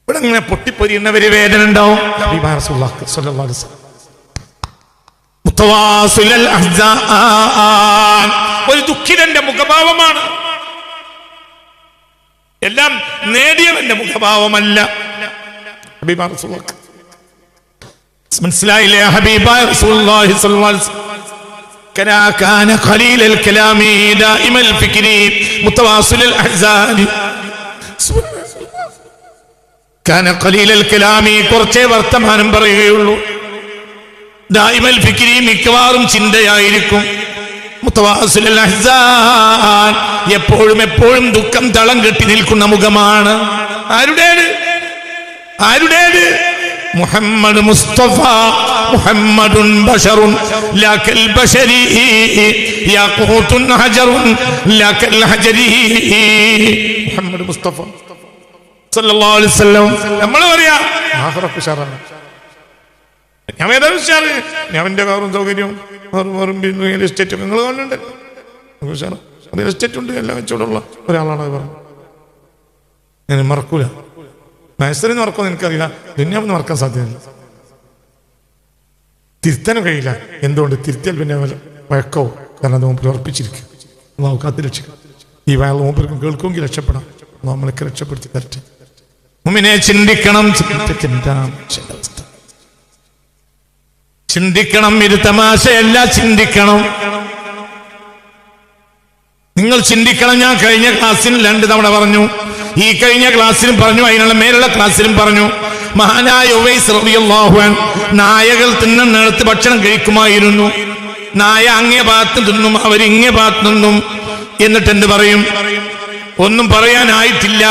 ഇവിടെ ഇങ്ങനെ പൊട്ടിപ്പൊരിയുന്നവര് വേദന ഉണ്ടാവും. ഹബീബായ റസൂലുള്ളാഹി സ്വല്ലല്ലാഹു അലൈഹി വസല്ലം മുതവാസിലൽ അഹ്സാൻ, ഒരു ദുഃഖിതന്റെ മുഖഭാവമാണ്. എല്ലാം നേടിയവന്റെ മുഖഭാവമല്ല. ഹബീബായ റസൂലുള്ളാഹി മനസ്സിലായില്ലേ? ഹബീബായ റസൂലുള്ളാഹി സ്വല്ലല്ലാഹു അലൈഹി വസല്ലം കാന ഖലീലൽ കലാമി ദായിമൽ ഫിക്രി മുതവാസിലൽ അഹ്സാൻ. കാന ഖലീലൽ കലാമി, കുറച്ചേ വർത്തമാനം പറയുകയുള്ളൂ. ദായിമൽ ഫിക്രി, മിക്കവാറും ചിന്തയായിരിക്കും. മുതവാസിലൽ അഹ്സാൻ, എപ്പോഴും ദുഃഖം തളം കെട്ടി നിൽക്കുന്ന മുഖമാണ്. ആരുടേത്? മുഹമ്മദ് മുസ്തഫ. മുഹമ്മദുൻ ബശറുൻ ലാ കൽ ബശരി യാഖൂതുൻ ഹജറുൻ ലാ കൽ ഹജരി. മുഹമ്മദ് മുസ്തഫ സല്ലല്ലാഹു അലൈഹി വസല്ലം. നമ്മൾ പറയാ ആഖിറത്ത് ഉഷാറാണ്, ഞാൻ ഏതായാലും ഉഷാറ്, ഞാൻ എൻ്റെ കാറും സൗകര്യവും റിയൽ എസ്റ്റേറ്റും നിങ്ങൾ കാണുന്നുണ്ട്. ഉഷാറ് റിയൽ എസ്റ്റേറ്റ് ഉണ്ട്, എല്ലാം വെച്ചോടുള്ള ഒരാളാണ് അത് പറഞ്ഞത്. ഞാൻ മറക്കൂല. മൈസറിന്ന് മറക്കുമെന്ന് എനിക്കറിയില്ല, ദുനിയാവിന്ന് മറക്കാൻ സാധ്യതയില്ല. തിരുത്താനും കഴിയില്ല. എന്തുകൊണ്ട്? തിരുത്തിയാൽ പിന്നെ വഴക്കോ, കാരണം അത് മൂപ്പർ ഉറപ്പിച്ചിരിക്കും. അള്ളാഹു കാത്ത് രക്ഷിക്കും. ഈ വയൽ മൂപ്പർക്കും കേൾക്കുമെങ്കിൽ രക്ഷപ്പെടാം. നമ്മളൊക്കെ രക്ഷപ്പെടുത്തി തരട്ടെ. മുഅ്മിനെ ചിന്തിക്കണം. ഇത് തമാശയല്ല, ചിന്തിക്കണം. നിങ്ങൾ ചിന്തിക്കണം. ഞാൻ കഴിഞ്ഞ ക്ലാസ്സിൽ 2 തവണ പറഞ്ഞു, ഈ കഴിഞ്ഞ ക്ലാസ്സിലും പറഞ്ഞു, അതിനുള്ള മേലുള്ള ക്ലാസ്സിലും പറഞ്ഞു. മഹാനായ ഉവൈസ് റളിയല്ലാഹു അൻഹു നായകൾ തിന്നുന്നിടത്ത് ഭക്ഷണം കഴിക്കുമായിരുന്നു. നായ അങ്ങേ ഭാഗത്ത് തിന്നും, അവരിങ്ങേ ഭാഗത്ത് നിന്നും. എന്നിട്ട് എന്ത് പറയും? ഒന്നും പറയാനായിട്ടില്ല.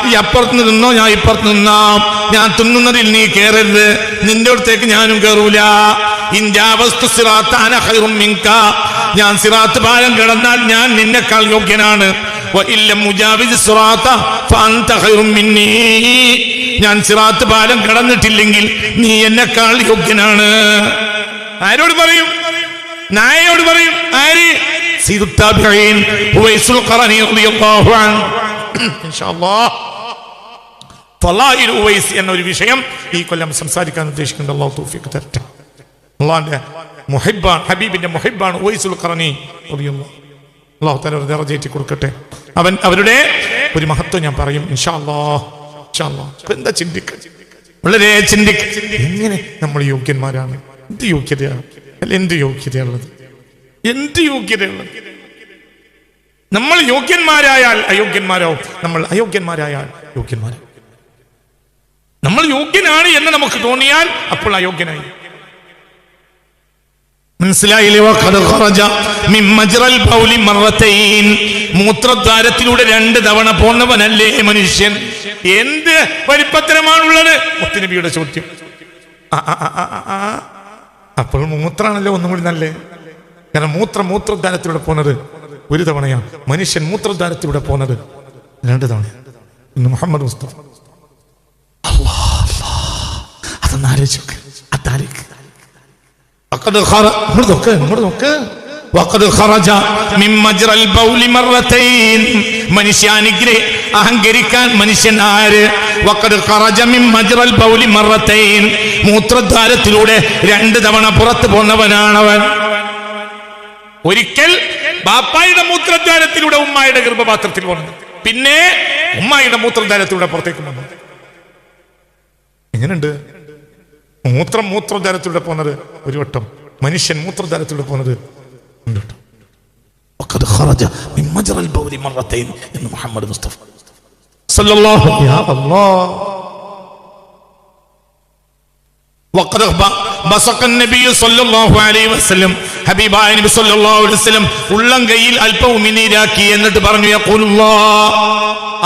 ഈ അപ്പുറത്ത് നിന്നോ, ഞാൻ ഇപ്പുറത്ത് നിന്നാം. ഞാൻ തിന്നുന്നതിൽ നീ കയറരുത്, നിന്റെ അടുത്തേക്ക് ഞാനും കയറൂല. ഞാൻ സിറാത്ത് പാലം കിടന്നാൽ ഞാൻ നിന്നെക്കാൾ യോഗ്യനാണ്. വഇല്ലം മുജാവിസ് സിറാത്ത ഫഅൻത ഖൈറും മിന്നീ, ഞാൻ സിറാത്ത് പാലം കടന്നിട്ടില്ലെങ്കിൽ നീ എന്നെക്കാൾ യോഗ്യനാണ്. ആരോട് പറയും? നായയോട് പറയും. ആര്? സയ്യിദുൽ താബിഈൻ ഉവൈസുൽ ഖറനി റളിയല്ലാഹു അൻഹു. ഇൻഷാഅല്ലാഹ് ഫളാഇൽ ഉവൈസ് എന്നൊരു വിഷയം ഈ കൊല്ലം സംസാരിക്കാൻ ഉദ്ദേശിക്കുന്നുണ്ട്. അല്ലാഹു തൗഫീഖ് തരട്ടെ. അല്ലാഹുവിന്റെ മുഹിബ്ബാൻ, ഹബീബിന്റെ മുഹിബ്ബാൻ ഉവൈസുൽ ഖറനി റളിയല്ലാഹു. അല്ലാഹു തആല ദറജയേറ്റി കൊടുക്കട്ടെ. അവരുടെ ഒരു മഹത്വം ഞാൻ പറയും ഇൻഷാഅല്ലാഹ്. ഇൻഷാഅല്ലാഹ്. എന്താ ചിന്തിക്കുക, വളരെ ചിന്തിക്കുക. എങ്ങനെ നമ്മൾ യോഗ്യന്മാരാണ്? എന്ത് യോഗ്യതയാണ്? അല്ല, എന്ത് യോഗ്യതയുള്ളത്? എന്ത് യോഗ്യതയുള്ളത്? നമ്മൾ യോഗ്യന്മാരായാൽ അയോഗ്യന്മാരാവും, നമ്മൾ അയോഗ്യന്മാരായാൽ യോഗ്യന്മാരാവും. നമ്മൾ യോഗ്യനാണ് എന്ന് നമുക്ക് തോന്നിയാൽ അപ്പോൾ അയോഗ്യനായി. മനസ്സിലായില്ലേ? മൂത്രദ്വാരത്തിലൂടെ 2 തവണ പോന്നവനല്ലേ മനുഷ്യൻ? എന്ത് വലിപ്പത്തരമാണുള്ളത്? മുത്തുനബിയുടെ ചോദ്യം. അപ്പോൾ മൂത്രാണല്ലോ ഒന്നും കൂടി നല്ലേ. കാരണം മൂത്രദ്വാരത്തിലൂടെ പോന്നത് 1 തവണയാണ്. മനുഷ്യൻ മൂത്രദ്വാരത്തിലൂടെ പോന്നത് 2 തവണ. ഇന്ന് മുഹമ്മദ് മുസ്തഫ അതൊന്നാലോചിക്ക്. മനുഷ്യ അഹങ്കരിക്കാൻ മനുഷ്യൻ ആര്? മൂത്രദ്വാരത്തിലൂടെ 2 തവണ പുറത്തു പോന്നവനാണവൻ. ഒരിക്കൽ ബാപ്പായുടെ മൂത്രദ്വാരത്തിലൂടെ ഉമ്മായുടെ ഗർഭപാത്രത്തിൽ വന്നു, പിന്നെ ഉമ്മായുടെ മൂത്രദ്വാരത്തിലൂടെ പുറത്തേക്ക് വന്നു. എങ്ങനെയുണ്ട്? മൂത്രദ്വാരത്തിലൂടെ പോകുന്നത് 1 വട്ടം, മനുഷ്യൻ മൂത്രദ്വാരത്തിലൂടെ പോകുന്നത് 2 വട്ടം. എന്ന് മുഹമ്മദ് മുസ്തഫ സല്ലല്ലാഹു ഉള്ളം കയ്യിൽ അല്പം ഉമിനീരാക്കി എന്നിട്ട് പറഞ്ഞു,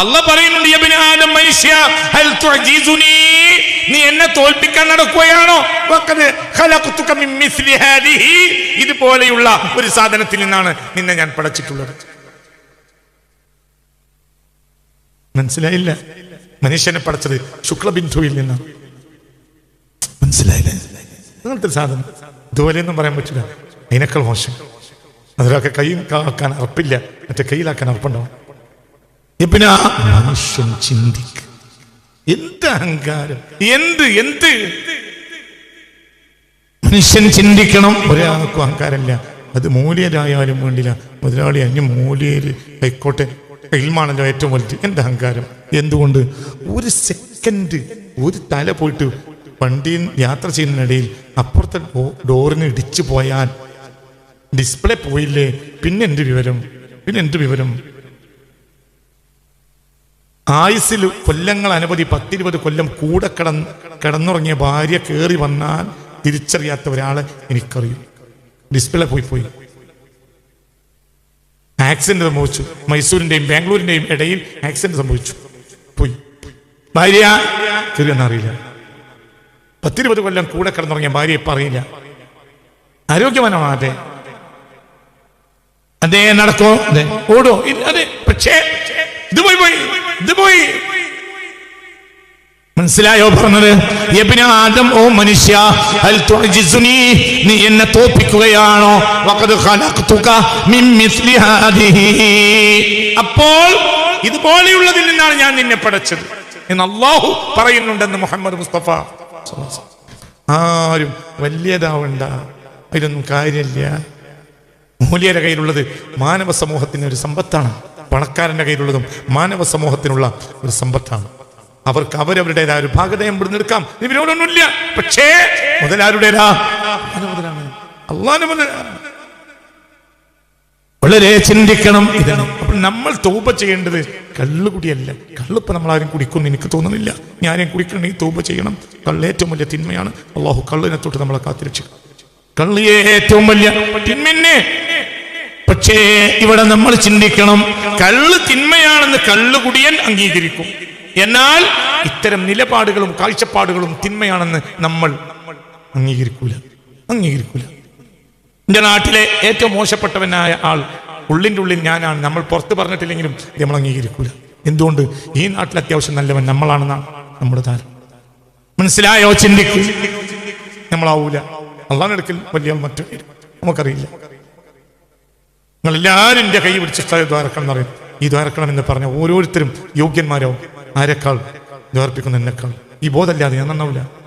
അല്ലാഹ് പറയുന്നുണ്ട്, യബ്ന ആദം, മനുഷ്യ, ഹൽ തുഅജീസുനി, നീ എന്നെ തോൽപ്പിക്കാൻ നടക്കുകയാണോ? ഇതുപോലെയുള്ള ഒരു സാധനത്തിൽ നിന്നാണ് നിന്നെ ഞാൻ പടച്ചിട്ടുള്ളത്. മനസ്സിലായില്ല? മനുഷ്യനെ പടച്ചത് ശുക്ലബിന്ദുവിൽ നിന്നാണ്. മനസ്സിലായില്ല? അങ്ങനത്തെ സാധനം ഇതുപോലെയൊന്നും പറയാൻ പറ്റില്ല. അതിനേക്കാൾ മോശം. അതിലൊക്കെ കൈ ആക്കാൻ അർപ്പില്ല, മറ്റേ കയ്യിലാക്കാൻ അർപ്പുണ്ടാവും. പിന്നെ മനുഷ്യൻ ചിന്തിക്ക, എന്ത് അഹങ്കാരം, എന്ത് മനുഷ്യൻ ചിന്തിക്കണം. ഒരാൾക്കും അഹങ്കാരമില്ല. അത് മൂല്യരായാലും വേണ്ടില്ല. മുതലാളി അന്യ മൂല്യര് ആയിക്കോട്ടെ, ഇൽമാണല്ലോ ഏറ്റവും വലുത്. എന്റെ അഹങ്കാരം എന്തുകൊണ്ട്? 1 സെക്കൻഡ് ഒരു തല പോയിട്ട് വണ്ടിയിൽ യാത്ര ചെയ്യുന്നതിനിടയിൽ അപ്പുറത്തെ ഡോറിന് ഇടിച്ചു പോയാൽ ഡിസ്പ്ലേ പോയില്ലേ, പിന്നെ എന്ത് വിവരം? ആയുസ്സിൽ കൊല്ലങ്ങൾ അനവധി, 10-20 കൊല്ലം കൂടെ കിടന്നുറങ്ങിയ ഭാര്യ കയറി വന്നാൽ തിരിച്ചറിയാത്ത ഒരാളെ എനിക്കറിയും. ഡിസ്പ്ലേ പോയി. ആക്സിഡന്റ് സംഭവിച്ചു. മൈസൂരിന്റെയും ബാംഗ്ലൂരിന്റെയും ഇടയിൽ ആക്സിഡന്റ് സംഭവിച്ചു. പോയി. ഭാര്യ കയറിയെന്നറിയില്ല. 10-20 കൊല്ലം കൂടെ കിടന്നുറങ്ങിയ ഭാര്യ ഇപ്പം അറിയില്ല. ആരോഗ്യവാനാണോ? അതെ നടക്കോ? അതെ ഓടോ? അതെ. പക്ഷേ ഇത് പോയി. മനസ്സിലായോ പറഞ്ഞത്? യബ്ന ആദം, ഓ മനുഷ്യ, ഹൽ തുഅജിസുനി, നീ എന്നെ തോൽപ്പിക്കുകയാണോ? വഖദ് ഖലഖതുക മിൻ മിസ്ലി ഹാദിഹി, അപ്പോൾ ഇതുപോലെയുള്ളതിൽ നിന്നാണ് ഞാൻ നിന്നെ പടച്ചത് എന്ന് അല്ലാഹു പറയുന്നുണ്ടെന്ന് മുഹമ്മദ് മുസ്തഫ. ആരും വലിയതാവണ്ട, അതിലൊന്നും കാര്യമില്ല. മൂല്യരുടെ കയ്യിലുള്ളത് മാനവ സമൂഹത്തിന് ഒരു സമ്പത്താണ്. പണക്കാരന്റെ കയ്യിലുള്ളതും മാനവ സമൂഹത്തിനുള്ള ഒരു സമ്പത്താണ്. അവർക്ക് അവരവരുടേതായ ഒരു ഭാഗതയം എടുക്കാം, ഇവരോടൊന്നുമില്ല. പക്ഷേ മുതലാരുടേതാ? മുതലാണ്, അള്ളാഹുവിന്റെ മുതലാണ്. വളരെ ചിന്തിക്കണം ഇതാണ്. അപ്പോൾ നമ്മൾ തൗബ ചെയ്യേണ്ടത് കള്ളുകുടിയല്ല. കള്ളിപ്പോ നമ്മളാരും കുടിക്കുമെന്ന് എനിക്ക് തോന്നുന്നില്ല. ഞാനും കുടിക്കണമെങ്കിൽ തൗബ ചെയ്യണം. കള്ള് ഏറ്റവും വലിയ തിന്മയാണ്. അള്ളാഹു കള്ളിനെ തൊട്ട് നമ്മളെ കാത്തിരക്ഷിക്കും. കള്ള് ഏറ്റവും വലിയ തിന്മന്നെ. പക്ഷേ ഇവിടെ നമ്മൾ ചിന്തിക്കണം, കള്ള് തിന്മയാണെന്ന് കള്ളുകുടിയൻ അംഗീകരിക്കും. എന്നാൽ ഇത്തരം നിലപാടുകളും കാഴ്ചപ്പാടുകളും തിന്മയാണെന്ന് നമ്മൾ അംഗീകരിക്കൂല. എന്റെ നാട്ടിലെ ഏറ്റവും മോശപ്പെട്ടവനായ ആൾ ഉള്ളിൻ്റെ ഉള്ളിൽ ഞാനാണ്, നമ്മൾ പുറത്ത് പറഞ്ഞിട്ടില്ലെങ്കിലും ഇത് നമ്മൾ അംഗീകരിക്കൂല. എന്തുകൊണ്ട്? ഈ നാട്ടിൽ അത്യാവശ്യം നല്ലവൻ നമ്മളാണെന്നാണ് നമ്മുടെ ധാരണ. മനസ്സിലായോ? ചിന്തിക്കും. നമ്മളാവൂല. അള്ളാഹുവിന്റെ അടുക്കൽ വലിയ മറ്റു നമുക്കറിയില്ല. നിങ്ങളെല്ലാവരും എൻ്റെ കൈ പിടിച്ചിട്ട് ദ്വാരക്കണം എന്ന് പറയും. ഈ ദ്വാരക്കണം എന്ന് പറഞ്ഞ ഓരോരുത്തരും യോഗ്യന്മാരോ ആരെക്കാൾ ദ്വാർപ്പിക്കുന്ന എന്നെക്കാൾ. ഈ ബോധമില്ലാതെ ഞാൻ നന്നാവില്ല.